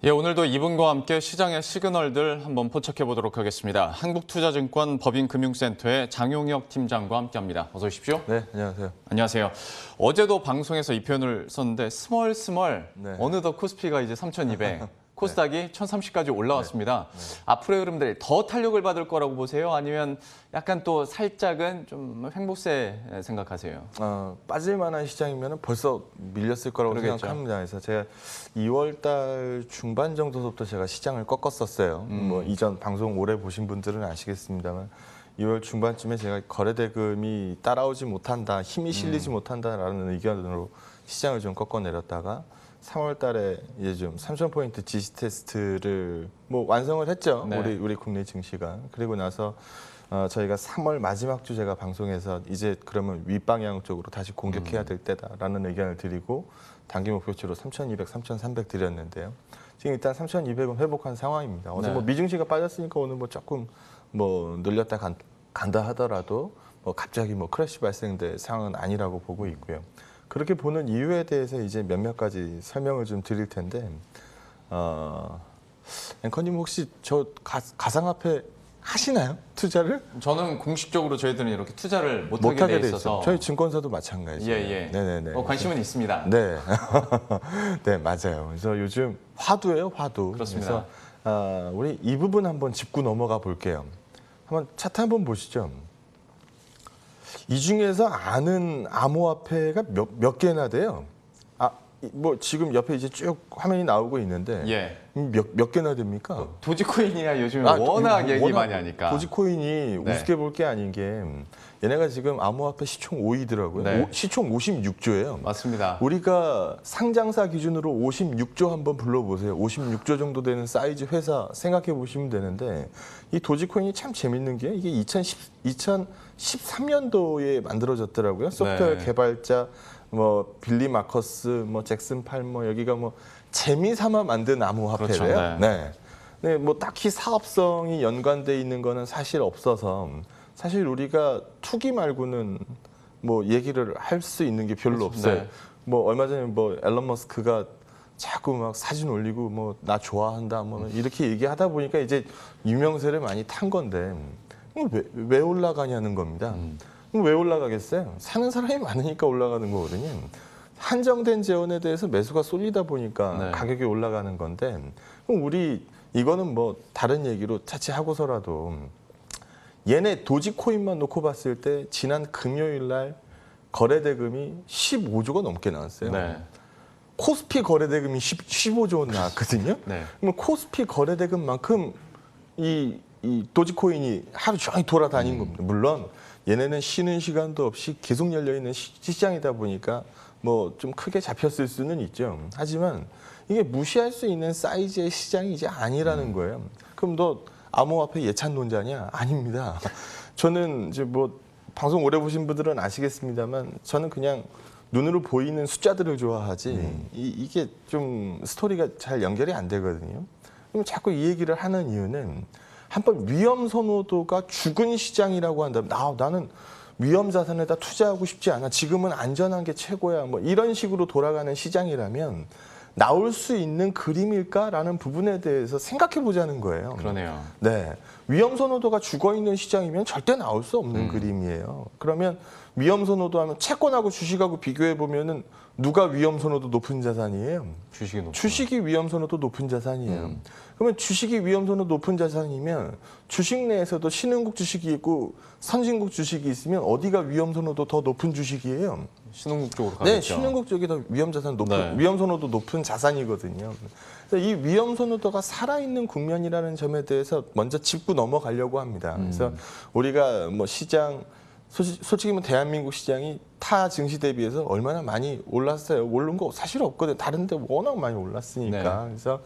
예, 오늘도 이분과 함께 시장의 시그널들 한번 포착해 보도록 하겠습니다. 한국투자증권 법인금융센터의 장용혁 팀장과 함께합니다. 어서 오십시오. 네, 안녕하세요. 안녕하세요. 어제도 방송에서 이 표현을 썼는데 스멀스멀 네. 어느덧 코스피가 이제 3,200, 코스닥이 1,030까지 올라왔습니다. 네. 앞으로의 흐름들 더 탄력을 받을 거라고 보세요? 아니면 약간 또 살짝은 좀 횡보세 생각하세요? 빠질 만한 시장이면 벌써 밀렸을 거라고 그러겠죠. 생각합니다. 그래서 제가 2월 달 중반 정도부터 제가 시장을 꺾었었어요. 뭐 이전 방송 오래 보신 분들은 아시겠습니다만 2월 중반쯤에 제가 거래대금이 따라오지 못한다, 힘이 실리지 못한다라는 의견으로 시장을 좀 꺾어내렸다가 3월 달에 이제 좀 3,000포인트 지지 테스트를 뭐 완성을 했죠. 네. 우리 국내 증시가. 그리고 나서 저희가 3월 마지막 주 제가 방송에서 이제 그러면 윗방향 쪽으로 다시 공격해야 될 때다라는 의견을 드리고 단기 목표치로 3,200, 3,300 드렸는데요. 지금 일단 3,200은 회복한 상황입니다. 어제 네. 뭐 미증시가 빠졌으니까 오늘 뭐 조금 뭐 늘렸다 간다 하더라도 뭐 갑자기 뭐 크래시 발생될 상황은 아니라고 보고 있고요. 그렇게 보는 이유에 대해서 이제 몇몇 가지 설명을 좀 드릴 텐데, 앵커님 혹시 저 가상화폐 하시나요? 투자를? 저는 공식적으로 저희들은 이렇게 투자를 못하게 돼 있어서 저희 증권사도 마찬가지예요. 예. 네네네. 관심은 있습니다. 네, 네 맞아요. 그래서 요즘 화두예요, 화두. 그렇습니다. 그래서 우리 이 부분 한번 짚고 넘어가 볼게요. 한번 차트 한번 보시죠. 이 중에서 아는 암호화폐가 몇 개나 돼요? 뭐 지금 옆에 이제 쭉 화면이 나오고 있는데 예. 몇 개나 됩니까? 도지코인이야 요즘에 워낙 얘기 많이 하니까. 도지코인이 네. 우습게 볼 게 아닌 게 얘네가 지금 암호화폐 시총 5위더라고요. 네. 시총 56조예요. 맞습니다. 우리가 상장사 기준으로 56조 한번 불러보세요. 56조 정도 되는 사이즈 회사 생각해 보시면 되는데 이 도지코인이 참 재밌는 게 이게 2013년도에 만들어졌더라고요. 소프트웨어 네. 개발자 뭐 빌리 마커스, 뭐 잭슨 팔머 여기가 뭐 재미삼아 만든 암호화폐래요. 그렇죠, 네. 네, 뭐 딱히 사업성이 연관돼 있는 거는 사실 없어서 사실 우리가 투기 말고는 뭐 얘기를 할 수 있는 게 별로 없어요. 네. 뭐 얼마 전에 뭐 앨런 머스크가 자꾸 막 사진 올리고 뭐 나 좋아한다 뭐 이렇게 얘기하다 보니까 이제 유명세를 많이 탄 건데 왜 올라가냐는 겁니다. 그럼 왜 올라가겠어요? 사는 사람이 많으니까 올라가는 거거든요. 한정된 재원에 대해서 매수가 쏠리다 보니까 네. 가격이 올라가는 건데 그럼 우리 이거는 뭐 다른 얘기로 차치하고서라도 얘네 도지코인만 놓고 봤을 때 지난 금요일 날 거래대금이 15조가 넘게 나왔어요. 네. 코스피 거래대금이 15조 원 나왔거든요. 네. 그러면 코스피 거래대금만큼 이 도지코인이 하루 종일 돌아다닌 겁니다. 물론 얘네는 쉬는 시간도 없이 계속 열려있는 시장이다 보니까 뭐 좀 크게 잡혔을 수는 있죠. 하지만 이게 무시할 수 있는 사이즈의 시장이 이제 아니라는 거예요. 그럼 너 암호화폐 예찬론자냐? 아닙니다. 저는 이제 뭐 방송 오래 보신 분들은 아시겠습니다만 저는 그냥 눈으로 보이는 숫자들을 좋아하지 이게 좀 스토리가 잘 연결이 안 되거든요. 그럼 자꾸 이 얘기를 하는 이유는 한번 위험 선호도가 죽은 시장이라고 한다면 나는 위험 자산에다 투자하고 싶지 않아. 지금은 안전한 게 최고야. 뭐 이런 식으로 돌아가는 시장이라면 나올 수 있는 그림일까라는 부분에 대해서 생각해 보자는 거예요. 그러네요. 네. 위험 선호도가 죽어 있는 시장이면 절대 나올 수 없는 그림이에요. 그러면 위험 선호도 하면 채권하고 주식하고 비교해 보면은 누가 위험 선호도 높은 자산이에요? 주식이 높죠. 주식이 위험 선호도 높은 자산이에요. 그러면 주식이 위험 선호 높은 자산이면 주식 내에서도 신흥국 주식이 있고 선진국 주식이 있으면 어디가 위험 선호도 더 높은 주식이에요? 신흥국 쪽으로 가겠죠. 네, 신흥국 쪽이 더 위험 자산 높은 네. 위험 선호도 높은 자산이거든요. 그래서 이 위험 선호도가 살아있는 국면이라는 점에 대해서 먼저 짚고 넘어가려고 합니다. 그래서 우리가 뭐 시장 솔직히 뭐 대한민국 시장이 타 증시 대비해서 얼마나 많이 올랐어요. 오른 거 사실 없거든요. 다른데 워낙 많이 올랐으니까. 네. 그래서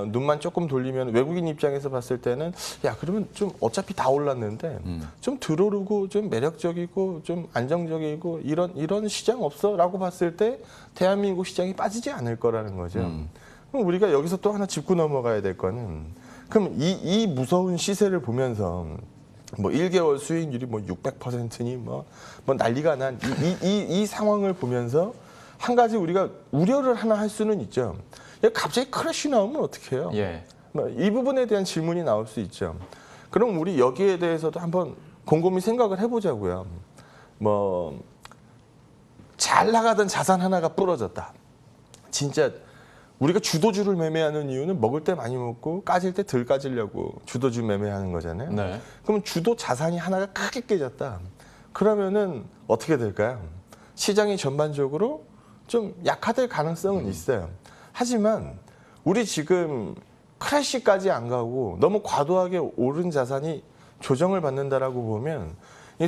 눈만 조금 돌리면 외국인 입장에서 봤을 때는 야 그러면 좀 어차피 다 올랐는데 좀 들어오르고 좀 매력적이고 좀 안정적이고 이런 시장 없어라고 봤을 때 대한민국 시장이 빠지지 않을 거라는 거죠. 그럼 우리가 여기서 또 하나 짚고 넘어가야 될 거는 그럼 이 무서운 시세를 보면서 뭐 1개월 수익률이 뭐 600%니 뭐 난리가 난 이 상황을 보면서 한 가지 우리가 우려를 하나 할 수는 있죠. 갑자기 크래시 나오면 어떻게 해요? 예. 이 부분에 대한 질문이 나올 수 있죠. 그럼 우리 여기에 대해서도 한번 곰곰이 생각을 해보자고요. 뭐 잘 나가던 자산 하나가 부러졌다. 진짜 우리가 주도주를 매매하는 이유는 먹을 때 많이 먹고 까질 때 덜 까지려고 주도주 매매하는 거잖아요. 네. 그럼 주도 자산이 하나가 크게 깨졌다. 그러면은 어떻게 될까요? 시장이 전반적으로 좀 약화될 가능성은 있어요. 하지만 우리 지금 크래시까지 안 가고 너무 과도하게 오른 자산이 조정을 받는다라고 보면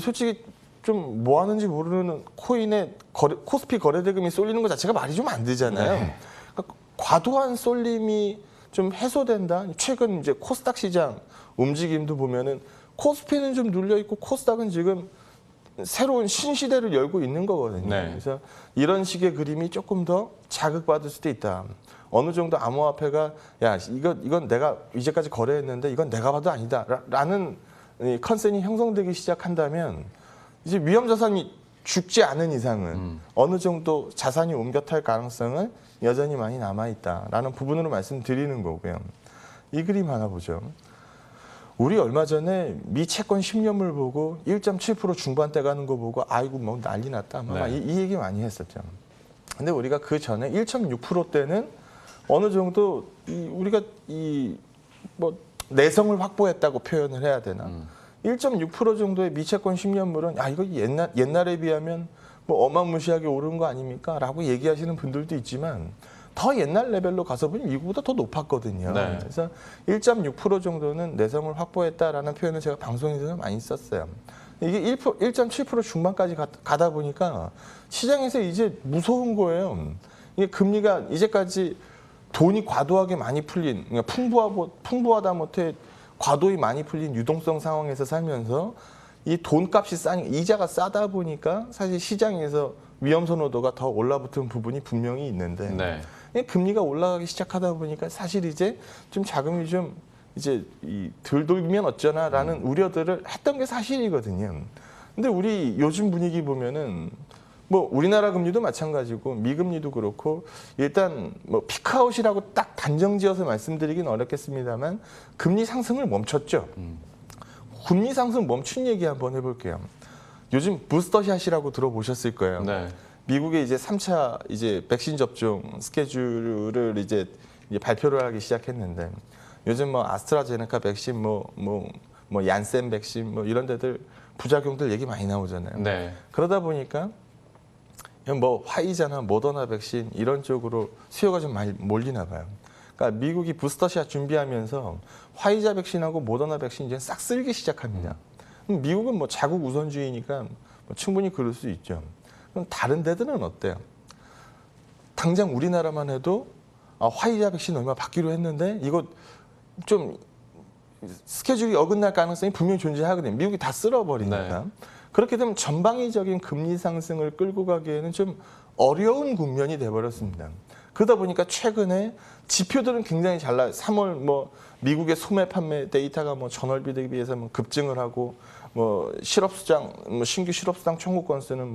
솔직히 좀 뭐 하는지 모르는 코인의 코스피 거래대금이 쏠리는 것 자체가 말이 좀 안 되잖아요. 네. 그러니까 과도한 쏠림이 좀 해소된다. 최근 이제 코스닥 시장 움직임도 보면은 코스피는 좀 눌려 있고 코스닥은 지금 새로운 신시대를 열고 있는 거거든요. 네. 그래서 이런 식의 그림이 조금 더 자극받을 수도 있다. 어느 정도 암호화폐가 야 이건 내가 이제까지 거래했는데 이건 내가 봐도 아니다라는 컨센이 형성되기 시작한다면 이제 위험 자산이 죽지 않은 이상은 어느 정도 자산이 옮겨 탈 가능성은 여전히 많이 남아 있다라는 부분으로 말씀드리는 거고요. 이 그림 하나 보죠. 우리 얼마 전에 미 채권 10년물 보고 1.7% 중반대 가는 거 보고 아이고 뭐 난리 났다. 네. 이 얘기 많이 했었죠. 근데 우리가 그 전에 1.6%대는 어느 정도 우리가 뭐 내성을 확보했다고 표현을 해야 되나? 1.6% 정도의 미채권 10년물은 이거 옛날에 비하면 뭐 어마무시하게 오른 거 아닙니까? 라고 얘기하시는 분들도 있지만 더 옛날 레벨로 가서 보면 미국보다 더 높았거든요. 네. 그래서 1.6% 정도는 내성을 확보했다라는 표현을 제가 방송에서 많이 썼어요. 이게 1.7% 중반까지 가다 보니까 시장에서 이제 무서운 거예요. 이게 금리가 이제까지 돈이 과도하게 많이 풀린, 그러니까 풍부하다 못해 과도히 많이 풀린 유동성 상황에서 살면서 이 돈값이 이자가 싸다 보니까 사실 시장에서 위험 선호도가 더 올라붙은 부분이 분명히 있는데 네. 금리가 올라가기 시작하다 보니까 사실 이제 좀 자금이 좀 이제 덜 돌면 어쩌나라는 우려들을 했던 게 사실이거든요. 근데 우리 요즘 분위기 보면은 뭐 우리나라 금리도 마찬가지고 미금리도 그렇고 일단 뭐 피크아웃이라고 딱 단정지어서 말씀드리긴 어렵겠습니다만 금리 상승을 멈췄죠. 금리 상승 멈춘 얘기 한번 해볼게요. 요즘 부스터샷이라고 들어보셨을 거예요. 네. 미국의 이제 3차 이제 백신 접종 스케줄을 이제 발표를 하기 시작했는데 요즘 뭐 아스트라제네카 백신 뭐 얀센 백신 뭐 이런 데들 부작용들 얘기 많이 나오잖아요. 네. 그러다 보니까 뭐 화이자나 모더나 백신 이런 쪽으로 수요가 좀 많이 몰리나 봐요. 그러니까 미국이 부스터샷 준비하면서 화이자 백신하고 모더나 백신 이제 싹 쓸기 시작합니다. 미국은 뭐 자국 우선주의니까 뭐 충분히 그럴 수 있죠. 그럼 다른 데들은 어때요? 당장 우리나라만 해도 화이자 백신 얼마 받기로 했는데 이거 좀 스케줄이 어긋날 가능성이 분명히 존재하거든요. 미국이 다 쓸어버리니까. 네. 그렇게 되면 전방위적인 금리 상승을 끌고 가기에는 좀 어려운 국면이 돼버렸습니다. 그러다 보니까 최근에 지표들은 굉장히 잘 나요. 3월 뭐 미국의 소매 판매 데이터가 뭐 전월 대비해서 뭐 급증을 하고 뭐 실업수당 뭐 신규 실업수당 청구 건수는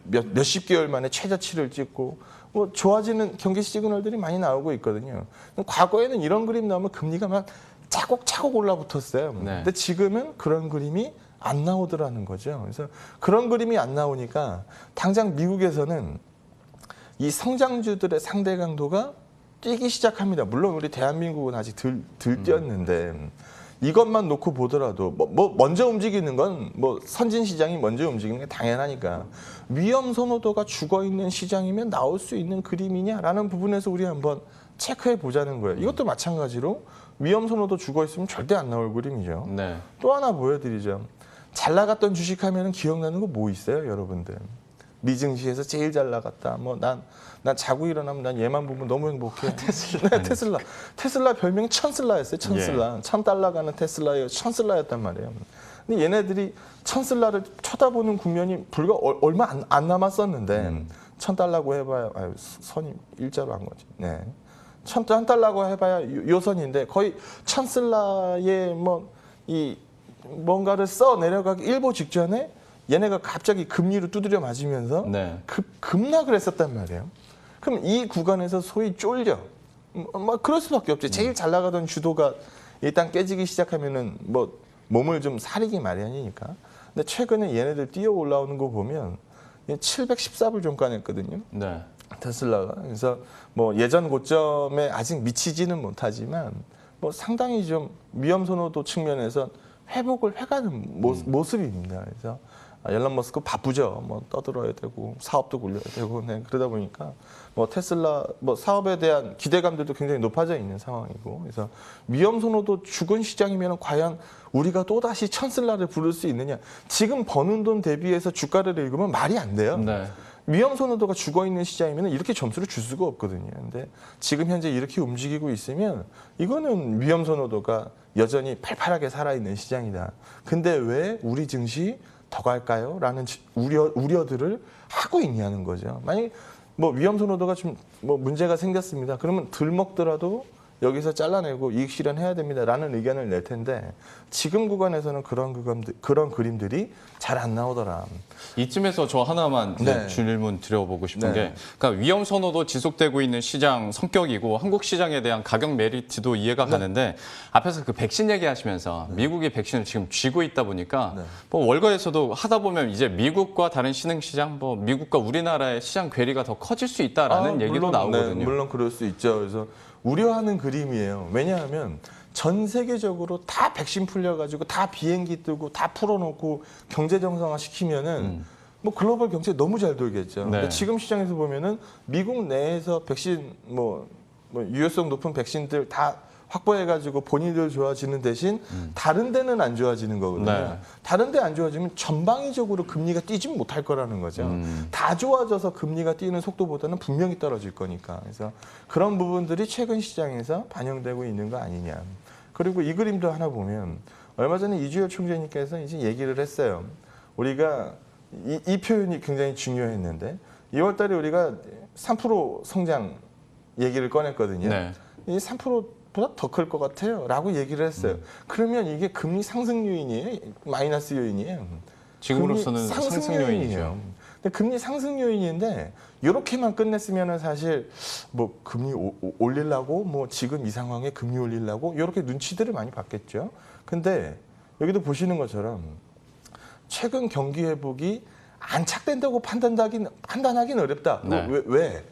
몇십 개월 만에 최저치를 찍고 뭐 좋아지는 경기 시그널들이 많이 나오고 있거든요. 과거에는 이런 그림 나오면 금리가 막 차곡차곡 올라붙었어요. 네. 근데 지금은 그런 그림이 안 나오더라는 거죠. 그래서 그런 그림이 안 나오니까 당장 미국에서는 이 성장주들의 상대 강도가 뛰기 시작합니다. 물론 우리 대한민국은 아직 덜 뛰었는데 이것만 놓고 보더라도 뭐 먼저 움직이는 건 뭐 선진 시장이 먼저 움직이는 게 당연하니까 위험 선호도가 죽어 있는 시장이면 나올 수 있는 그림이냐라는 부분에서 우리 한번 체크해 보자는 거예요. 이것도 마찬가지로 위험 선호도 죽어 있으면 절대 안 나올 그림이죠. 네. 또 하나 보여드리죠. 잘 나갔던 주식하면 기억나는 거 뭐 있어요, 여러분들? 미증시에서 제일 잘 나갔다. 뭐 난 자고 일어나면 난 얘만 보면 너무 행복해. 테슬라. 네, 테슬라. 테슬라 별명이 천슬라였어요. 천슬라. 예. 1,000달러 가는 테슬라예요. 천슬라였단 말이에요. 근데 얘네들이 천슬라를 쳐다보는 국면이 불과 얼마 안 남았었는데 1,000달러고 해봐야 선이 일자로 한 거지. 네. 1,000달러고 해봐야 요선인데 거의 천슬라의 뭔가를 써 내려가기 일보 직전에 얘네가 갑자기 금리로 두드려 맞으면서 네. 급락을 했었단 말이에요. 그럼 이 구간에서 소위 쫄려. 뭐 그럴 수밖에 없지. 제일 잘 나가던 주도가 일단 깨지기 시작하면은 뭐 몸을 좀 사리기 마련이니까. 근데 최근에 얘네들 뛰어 올라오는 거 보면 714불 종가냈거든요. 네. 테슬라가. 그래서 뭐 예전 고점에 아직 미치지는 못하지만 뭐 상당히 좀 위험 선호도 측면에서 회복을 해가는 모습입니다. 그래서 앨런 머스크 바쁘죠. 뭐 떠들어야 되고 사업도 굴려야 되고 네, 그러다 보니까 뭐 테슬라 뭐 사업에 대한 기대감들도 굉장히 높아져 있는 상황이고 그래서 위험 선호도 죽은 시장이면 과연 우리가 또 다시 천슬라를 부를 수 있느냐? 지금 버는 돈 대비해서 주가를 읽으면 말이 안 돼요. 네. 위험 선호도가 죽어 있는 시장이면 이렇게 점수를 줄 수가 없거든요. 근데 지금 현재 이렇게 움직이고 있으면 이거는 위험 선호도가 여전히 팔팔하게 살아있는 시장이다. 근데 왜 우리 증시 더 갈까요? 라는 우려들을 하고 있냐는 거죠. 만약에 뭐 위험 선호도가 좀 뭐 문제가 생겼습니다. 그러면 덜 먹더라도 여기서 잘라내고 이익 실현해야 됩니다라는 의견을 낼 텐데 지금 구간에서는 그런 그림들이 잘 안 나오더라. 이쯤에서 저 하나만 네. 질문 드려보고 싶은 네. 게, 그러니까 위험 선호도 지속되고 있는 시장 성격이고 한국 시장에 대한 가격 메리트도 이해가 가는데 앞에서 그 백신 얘기하시면서 미국이 백신을 지금 쥐고 있다 보니까 뭐 월가에서도 하다 보면 이제 미국과 다른 신흥 시장, 뭐 미국과 우리나라의 시장 괴리가 더 커질 수 있다라는 얘기도 나오거든요. 네, 물론 그럴 수 있죠. 그래서 우려하는 그림이에요. 왜냐하면 전 세계적으로 다 백신 풀려가지고 다 비행기 뜨고 다 풀어놓고 경제 정상화 시키면은 뭐 글로벌 경제 너무 잘 돌겠죠. 네. 근데 지금 시장에서 보면은 미국 내에서 백신 뭐 유효성 높은 백신들 다 확보해가지고 본인들 좋아지는 대신 다른 데는 안 좋아지는 거거든요. 네. 다른 데 안 좋아지면 전방위적으로 금리가 뛰지 못할 거라는 거죠. 다 좋아져서 금리가 뛰는 속도보다는 분명히 떨어질 거니까. 그래서 그런 부분들이 최근 시장에서 반영되고 있는 거 아니냐. 그리고 이 그림도 하나 보면 얼마 전에 이주열 총재님께서 이제 얘기를 했어요. 우리가 이 표현이 굉장히 중요했는데 2월 달에 우리가 3% 성장 얘기를 꺼냈거든요. 네. 이 3%보다 더 클 것 같아요. 라고 얘기를 했어요. 그러면 이게 금리 상승 요인이에요? 마이너스 요인이에요? 지금으로서는 금리 상승 요인이죠. 근데 금리 상승 요인인데 이렇게만 끝냈으면은 사실 뭐 금리 올리려고 뭐 지금 이 상황에 금리 올리려고 이렇게 눈치들을 많이 봤겠죠. 근데 여기도 보시는 것처럼 최근 경기 회복이 안착된다고 판단하긴 어렵다. 네. 왜?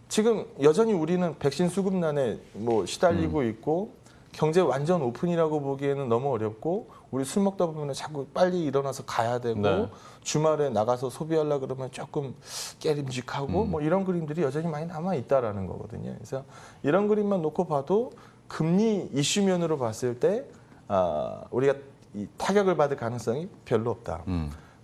지금 여전히 우리는 백신 수급난에 뭐 시달리고 있고 경제 완전 오픈이라고 보기에는 너무 어렵고 우리 술 먹다 보면 자꾸 빨리 일어나서 가야 되고 네. 주말에 나가서 소비하려 그러면 조금 깨림직하고 뭐 이런 그림들이 여전히 많이 남아 있다라는 거거든요. 그래서 이런 그림만 놓고 봐도 금리 이슈면으로 봤을 때 우리가 이 타격을 받을 가능성이 별로 없다.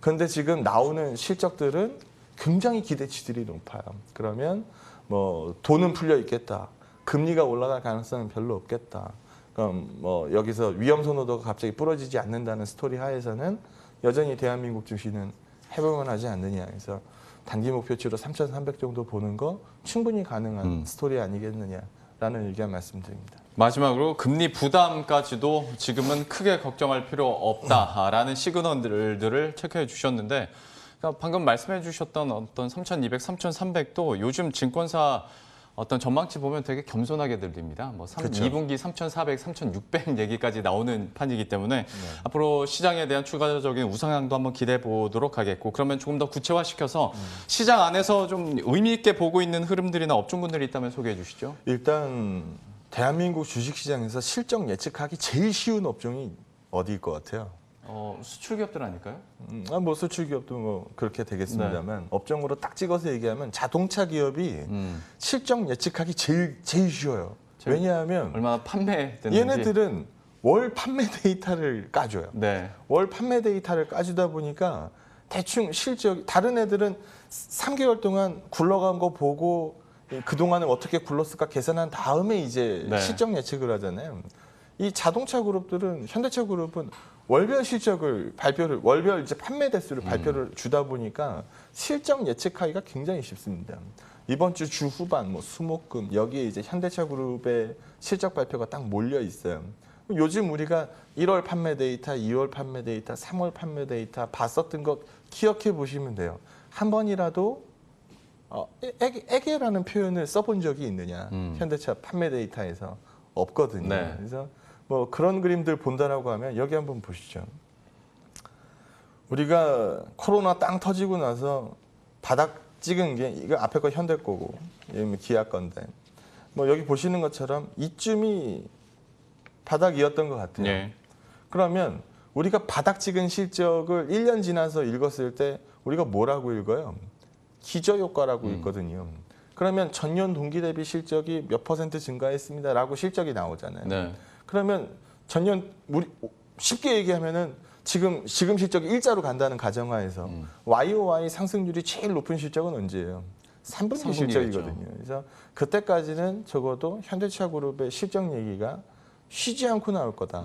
그런데 지금 나오는 실적들은 굉장히 기대치들이 높아요. 그러면 뭐 돈은 풀려 있겠다. 금리가 올라갈 가능성은 별로 없겠다. 그럼 뭐 여기서 위험 선호도가 갑자기 부러지지 않는다는 스토리 하에서는 여전히 대한민국 주식은 해볼만 하지 않느냐. 그래서 단기 목표치로 3,300 정도 보는 거 충분히 가능한 스토리 아니겠느냐라는 의견 말씀드립니다. 마지막으로 금리 부담까지도 지금은 크게 걱정할 필요 없다라는 시그널들을 체크해 주셨는데, 그러니까 방금 말씀해 주셨던 어떤 3,200, 3,300도 요즘 증권사 어떤 전망치 보면 되게 겸손하게 들립니다. 뭐 그렇죠. 2분기 3,400, 3,600 얘기까지 나오는 판이기 때문에 앞으로 시장에 대한 추가적인 우상향도 한번 기대해 보도록 하겠고, 그러면 조금 더 구체화시켜서 시장 안에서 좀 의미 있게 보고 있는 흐름들이나 업종군들이 있다면 소개해 주시죠. 일단 대한민국 주식시장에서 실적 예측하기 제일 쉬운 업종이 어디일 것 같아요? 수출 기업들 아닐까요? 뭐 수출 기업도 뭐 그렇게 되겠습니다만 업종으로 딱 찍어서 얘기하면 자동차 기업이 실적 예측하기 제일 쉬워요. 왜냐하면 얼마나 판매됐는지. 얘네들은 월 판매 데이터를 까줘요. 네. 월 판매 데이터를 까주다 보니까 대충 실적 다른 애들은 3개월 동안 굴러간 거 보고 그동안은 어떻게 굴렀을까 계산한 다음에 이제 네. 실적 예측을 하잖아요. 이 자동차 그룹들은 현대차 그룹은 월별 실적을 월별 이제 판매 대수를 발표를 주다 보니까 실적 예측하기가 굉장히 쉽습니다. 이번 주 후반 뭐 수목금 여기에 이제 현대차 그룹의 실적 발표가 딱 몰려 있어요. 요즘 우리가 1월 판매 데이터, 2월 판매 데이터, 3월 판매 데이터 봤었던 거 기억해 보시면 돼요. 한 번이라도 애게라는 표현을 써본 적이 있느냐? 현대차 판매 데이터에서 없거든요. 네. 그래서 뭐 그런 그림들 본다라고 하면 여기 한번 보시죠. 우리가 코로나 땅 터지고 나서 바닥 찍은 게 이거 앞에 거 현대 거고 기아 건데 뭐 여기 보시는 것처럼 이쯤이 바닥이었던 것 같아요. 네. 그러면 우리가 바닥 찍은 실적을 1년 지나서 읽었을 때 우리가 뭐라고 읽어요? 기저효과라고 읽거든요. 그러면 전년 동기 대비 실적이 몇 % 증가했습니다라고 실적이 나오잖아요. 네. 그러면 전년 우리 쉽게 얘기하면은 지금 실적이 일자로 간다는 가정하에서 YOY 상승률이 제일 높은 실적은 언제예요? 3분기 3분기겠죠. 실적이거든요. 그래서 그때까지는 적어도 현대차 그룹의 실적 얘기가 쉬지 않고 나올 거다.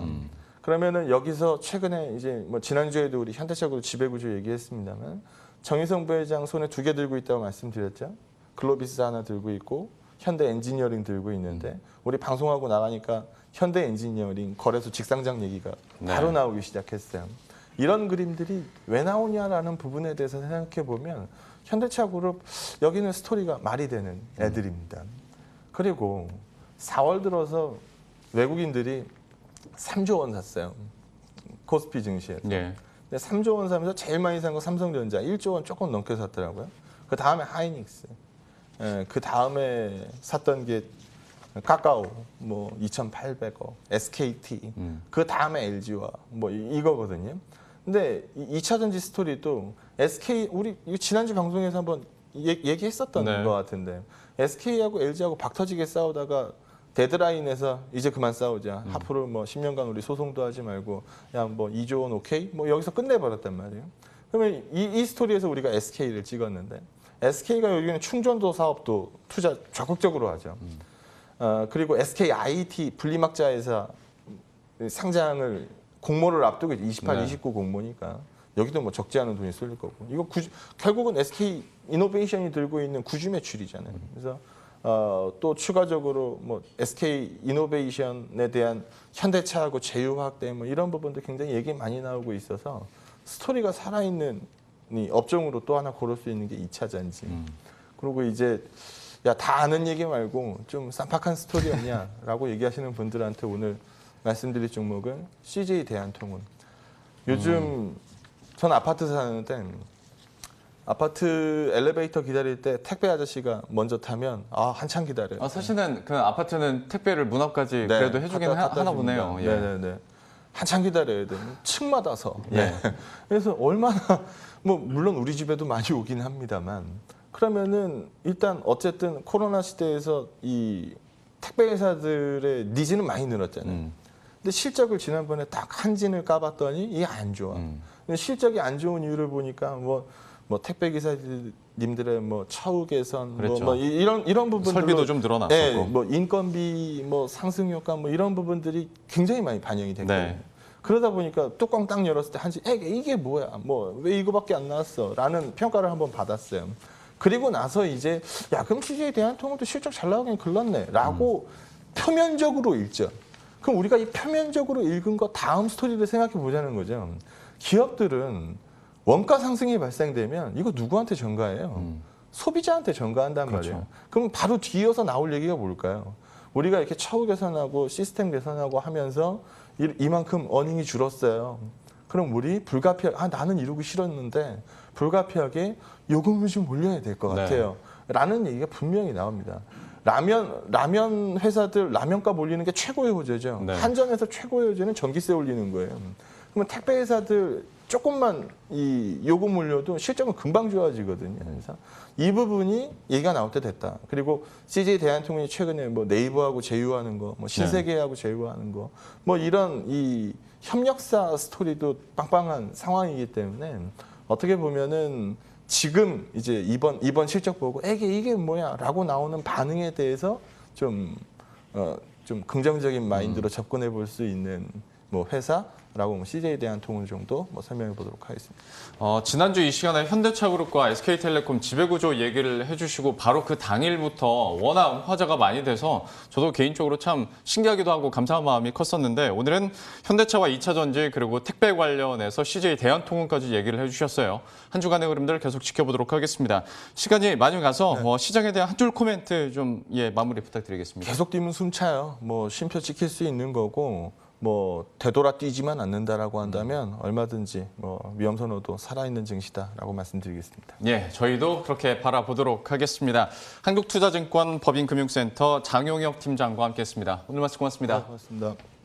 그러면은 여기서 최근에 이제 뭐 지난주에도 우리 현대차 그룹 지배구조 얘기했습니다만 정의성 부회장 손에 2개 들고 있다고 말씀드렸죠. 글로비스 하나 들고 있고 현대 엔지니어링 들고 있는데 우리 방송하고 나가니까 현대 엔지니어링 거래소 직상장 얘기가 바로 나오기 시작했어요. 이런 그림들이 왜 나오냐라는 부분에 대해서 생각해 보면 현대차 그룹 여기는 스토리가 말이 되는 애들입니다. 그리고 4월 들어서 외국인들이 3조 원 샀어요. 코스피 증시에서. 네. 근데 3조 원 사면서 제일 많이 산 거 삼성전자 1조 원 조금 넘게 샀더라고요. 그 다음에 하이닉스. 그 다음에 샀던 게 카카오 뭐 2,800억, SKT. 그 다음에 LG와 뭐 이거거든요. 근데 2차 전지 스토리도 SK 우리 이거 지난주 방송에서 한번 얘기했었던 네. 것 같은데 SK하고 LG하고 박터지게 싸우다가 데드라인에서 이제 그만 싸우자. 앞으로 뭐 10년간 우리 소송도 하지 말고 야 뭐 2조 원 오케이? 뭐 여기서 끝내버렸단 말이에요. 그러면 이 스토리에서 우리가 SK를 찍었는데 SK가 여기는 충전도 사업도 투자 적극적으로 하죠. 그리고 SK IT 분리막자회사 상장을 공모를 앞두고 28, 네. 29 공모니까 여기도 뭐 적지 않은 돈이 쏠릴 거고 이거 결국은 SK 이노베이션이 들고 있는 구주 매출이잖아요. 그래서 또 추가적으로 뭐 SK 이노베이션에 대한 현대차하고 제휴화학 때문에 뭐 이런 부분도 굉장히 얘기 많이 나오고 있어서 스토리가 살아있는 이 업종으로 또 하나 고를 수 있는 게 2차 전지. 그리고 이제 야 다 아는 얘기 말고 좀 쌈박한 스토리 없냐라고 얘기하시는 분들한테 오늘 말씀드릴 종목은 CJ 대한통운. 요즘 전 아파트 사는데 아파트 엘리베이터 기다릴 때 택배 아저씨가 먼저 타면 한참 기다려요. 사실은 그 아파트는 택배를 문 앞까지 그래도 해주긴 하나 보네요. 예. 네네네. 한참 기다려야 돼요. 층마다서. 네. 그래서 얼마나 뭐 물론 우리 집에도 많이 오긴 합니다만 그러면은 일단 어쨌든 코로나 시대에서 이 택배 회사들의 니즈는 많이 늘었잖아요. 근데 실적을 지난번에 딱 한진을 까봤더니 이게 안 좋아. 근데 실적이 안 좋은 이유를 보니까 뭐 택배 기사님들의 뭐 차후 개선, 그랬죠. 뭐 이런 부분들 설비도 좀 늘어났었고, 네, 뭐 인건비, 뭐 상승 효과, 뭐 이런 부분들이 굉장히 많이 반영이 됐거든요. 네. 그러다 보니까 뚜껑 딱 열었을 때 한지 이게 뭐야, 뭐 왜 이거밖에 안 나왔어?라는 평가를 한번 받았어요. 그리고 나서 이제 야 그럼 CJ 대한통운도 실적 잘 나오긴 글렀네라고 표면적으로 읽죠. 그럼 우리가 이 표면적으로 읽은 거 다음 스토리를 생각해 보자는 거죠. 기업들은 원가 상승이 발생되면 이거 누구한테 전가해요? 소비자한테 전가한단 그렇죠. 말이에요. 그럼 바로 뒤이어서 나올 얘기가 뭘까요? 우리가 이렇게 차후 개선하고 시스템 개선하고 하면서 이만큼 어닝이 줄었어요. 그럼 우리 불가피하게 나는 이러기 싫었는데 불가피하게 요금을 좀 올려야 될 것 같아요. 라는 얘기가 분명히 나옵니다. 라면 회사들 라면값 올리는 게 최고의 호재죠. 네. 한전에서 최고의 호재는 전기세 올리는 거예요. 그러면 택배 회사들 조금만 이 요금 올려도 실적은 금방 좋아지거든요. 그래서 이 부분이 얘기가 나올 때 됐다. 그리고 CJ 대한통운이 최근에 뭐 네이버하고 제휴하는 거, 뭐 신세계하고 제휴하는 거, 뭐 이런 이 협력사 스토리도 빵빵한 상황이기 때문에 어떻게 보면은 지금 이제 이번 실적 보고 이게 뭐야라고 나오는 반응에 대해서 좀 긍정적인 마인드로 접근해 볼 수 있는 뭐 회사라고 뭐 CJ에 대한 통을 정도 뭐 설명해 보도록 하겠습니다. 지난주 이 시간에 현대차그룹과 SK텔레콤 지배구조 얘기를 해주시고 바로 그 당일부터 워낙 화제가 많이 돼서 저도 개인적으로 참 신기하기도 하고 감사한 마음이 컸었는데 오늘은 현대차와 2차 전지 그리고 택배 관련해서 CJ 대한통운까지 얘기를 해주셨어요. 한 주간의 흐름들 계속 지켜보도록 하겠습니다. 시간이 많이 가서 시장에 대한 한 줄 코멘트 좀 마무리 부탁드리겠습니다. 계속 뛰면 숨차요. 뭐 쉼표 찍힐 수 있는 거고 뭐 되돌아 뛰지만 않는다라고 한다면 얼마든지 뭐 위험선호도 살아있는 증시다라고 말씀드리겠습니다. 예, 저희도 그렇게 바라보도록 하겠습니다. 한국투자증권 법인금융센터 장용혁 팀장과 함께했습니다. 오늘 말씀 고맙습니다. 고맙습니다.